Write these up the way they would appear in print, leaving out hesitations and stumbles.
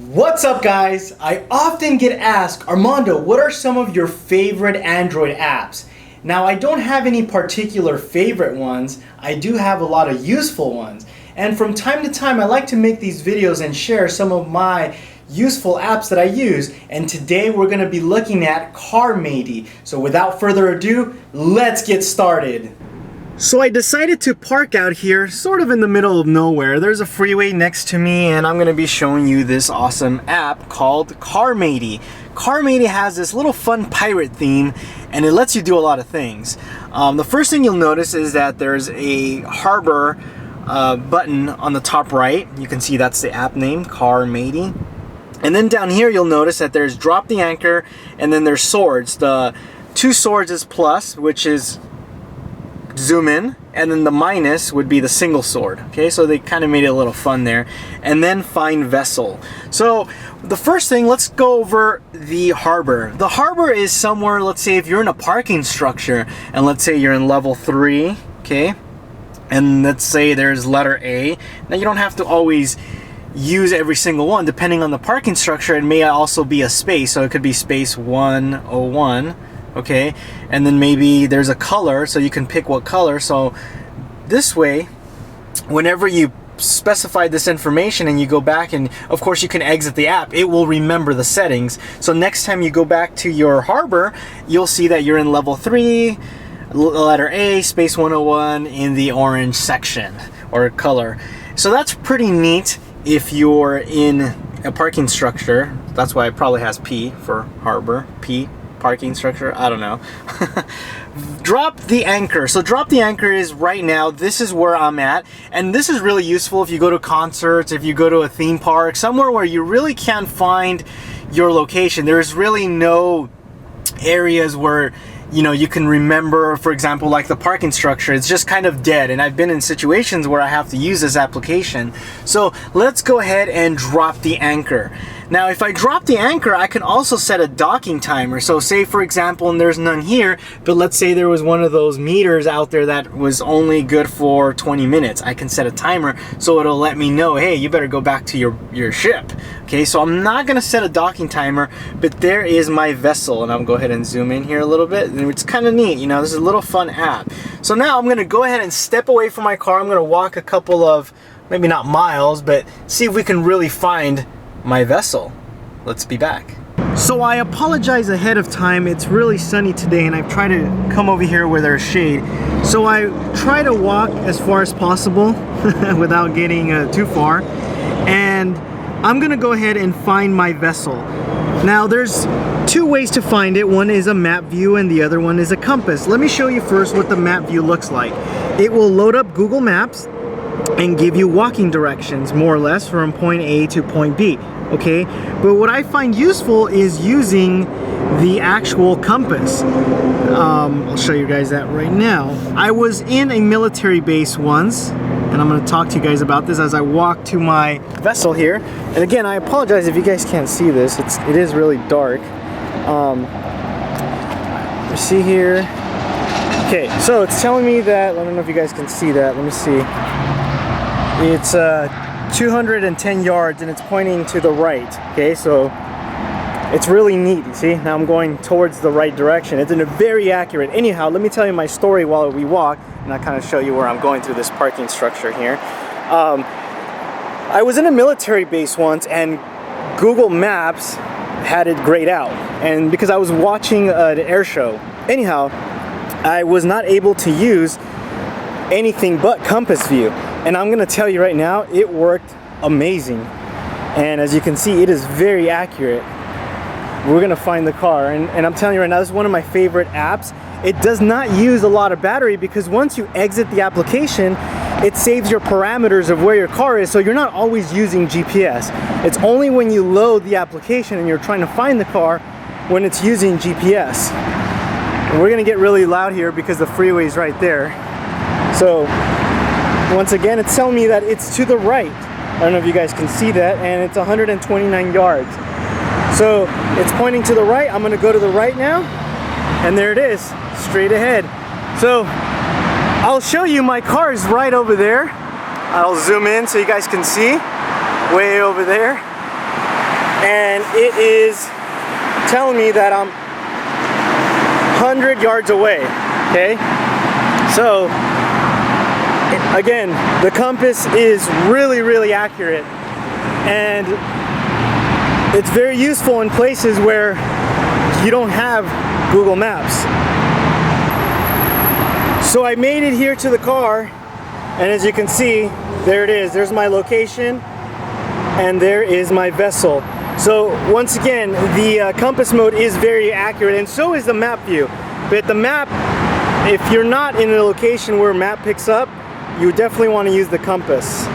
What's up, guys? I often get asked, Armando, what are some of your favorite Android apps? Now, I don't have any particular favorite ones. I do have a lot of useful ones. And from time to time, I like to make these videos and share some of my useful apps that I use. And today we're going to be looking at Carrr Matey. So without further ado, let's get started. So I decided to park out here, sort of in the middle of nowhere. There's a freeway next to me, and I'm going to be showing you this awesome app called Carrr Matey. Carrr Matey has this little fun pirate theme, and it lets you do a lot of things. The first thing you'll notice is that there's a harbor button on the top right. You can see that's the app name, Carrr Matey. And then down here you'll notice that there's drop the anchor, and then there's swords. The two swords is plus, which is zoom in, and then the minus would be the single sword. Okay, so they kind of made it a little fun there. And then find vessel. So the first thing, let's go over the harbor. The harbor is somewhere, let's say if you're in a parking structure, and let's say you're in level 3, okay, and let's say there's letter A. Now you don't have to always use every single one. Depending on the parking structure, it may also be a space, so it could be space 101. Okay, and then maybe there's a color, so you can pick what color. So this way, whenever you specify this information and you go back, and of course you can exit the app, it will remember the settings. So next time you go back to your harbor, you'll see that you're in level 3, letter A, space 101 in the orange section or color. So that's pretty neat if you're in a parking structure. That's why it probably has P for harbor, P. Parking structure, I don't know. Drop the anchor. So drop the anchor is right now, this is where I'm at, and this is really useful if you go to concerts, if you go to a theme park, somewhere where you really can't find your location. There's really no areas where you can remember, for example, like the parking structure. It's just kind of dead, and I've been in situations where I have to use this application. So let's go ahead and drop the anchor. Now, if I drop the anchor, I can also set a docking timer. So say, for example, and there's none here, but let's say there was one of those meters out there that was only good for 20 minutes. I can set a timer so it'll let me know, hey, you better go back to your ship. Okay, so I'm not gonna set a docking timer, but there is my vessel, and I'll go ahead and zoom in here a little bit. And it's kind of neat, this is a little fun app. So now I'm gonna go ahead and step away from my car. I'm gonna walk a couple of, maybe not miles, but see if we can really find my vessel. Let's be back. So I apologize ahead of time. It's really sunny today, and I've tried to come over here where there's shade. So I try to walk as far as possible without getting too far. And I'm gonna go ahead and find my vessel. Now there's two ways to find it. One is a map view and the other one is a compass. Let me show you first what the map view looks like. It will load up Google Maps and give you walking directions, more or less, from point A to point B. Okay, but what I find useful is using the actual compass. I'll show you guys that right now. I was in a military base once, and I'm going to talk to you guys about this as I walk to my vessel here. And again, I apologize if you guys can't see this. It is really dark. You see here. Okay, so it's telling me that, I don't know if you guys can see that. Let me see. It's 210 yards, and it's pointing to the right. Okay, so it's really neat. You see, now I'm going towards the right direction. It's very accurate. Anyhow, let me tell you my story while we walk, and I'll kind of show you where I'm going through this parking structure here. I was in a military base once, and Google Maps had it grayed out, and because I was watching an air show. Anyhow, I was not able to use anything but compass view. And I'm gonna tell you right now, it worked amazing. And as you can see, it is very accurate. We're gonna find the car, and I'm telling you right now, this is one of my favorite apps. It does not use a lot of battery because once you exit the application, it saves your parameters of where your car is, so you're not always using GPS. It's only when you load the application and you're trying to find the car when it's using GPS. And we're gonna get really loud here because the freeway is right there. So once again, it's telling me that it's to the right. I don't know if you guys can see that, and it's 129 yards. So it's pointing to the right. I'm gonna go to the right now, and there it is, straight ahead. So I'll show you, my car is right over there. I'll zoom in so you guys can see, way over there. it is telling me that I'm 100 yards away, okay? So, again, the compass is really accurate, and it's very useful in places where you don't have Google Maps. So I made it here to the car, and as you can see, there it is. There's my location, and there is my vessel. So once again, the compass mode is very accurate, and so is the map view. But the map, if you're not in a location where map picks up, you definitely want to use the compass.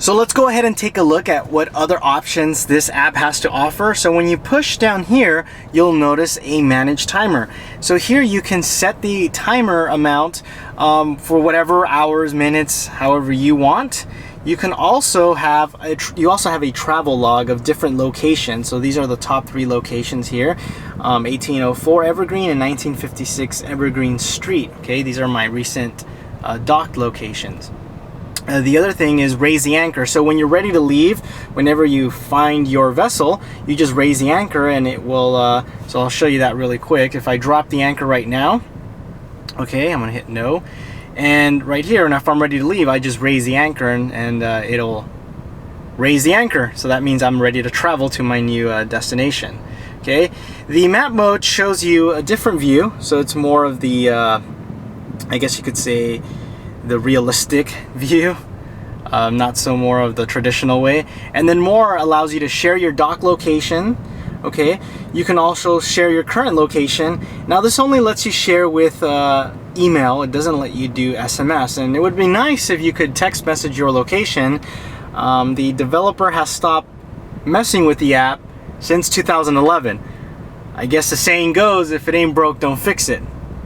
So let's go ahead and take a look at what other options this app has to offer. So when you push down here, you'll notice a manage timer. So here you can set the timer amount for whatever hours, minutes, however you want. You can also have a travel log of different locations. So these are the top 3 locations here: 1804 Evergreen and 1956 Evergreen Street. Okay, these are my recent docked locations. The other thing is raise the anchor. So when you're ready to leave, whenever you find your vessel, you just raise the anchor and it will, so I'll show you that really quick. If I drop the anchor right now, okay, I'm gonna hit no. And right here, and if I'm ready to leave, I just raise the anchor and it'll raise the anchor. So that means I'm ready to travel to my new destination. Okay, the map mode shows you a different view. So it's more of the, I guess you could say, the realistic view, not so more of the traditional way. And then more allows you to share your dock location. Okay, you can also share your current location. Now this only lets you share with email. It doesn't let you do SMS, and it would be nice if you could text message your location. The developer has stopped messing with the app since 2011. I guess the saying goes, if it ain't broke, don't fix it.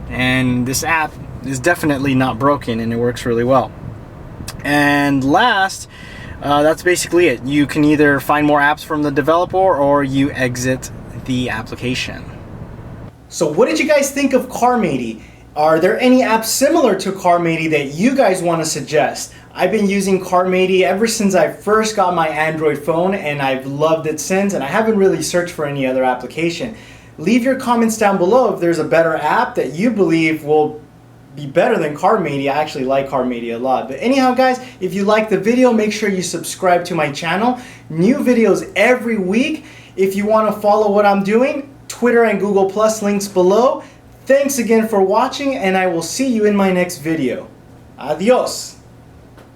And this app is definitely not broken, and it works really well. And last, that's basically it. You can either find more apps from the developer or you exit the application. So what did you guys think of Carrr Matey? Are there any apps similar to Carrr Matey that you guys want to suggest? I've been using Carrr Matey ever since I first got my Android phone, and I've loved it since, and I haven't really searched for any other application. Leave your comments down below if there's a better app that you believe will be better than Carrr Matey. I actually like Carrr Matey a lot. But anyhow guys, if you like the video, make sure you subscribe to my channel. New videos every week. If you want to follow what I'm doing, Twitter and Google Plus links below. Thanks again for watching, and I will see you in my next video. Adios.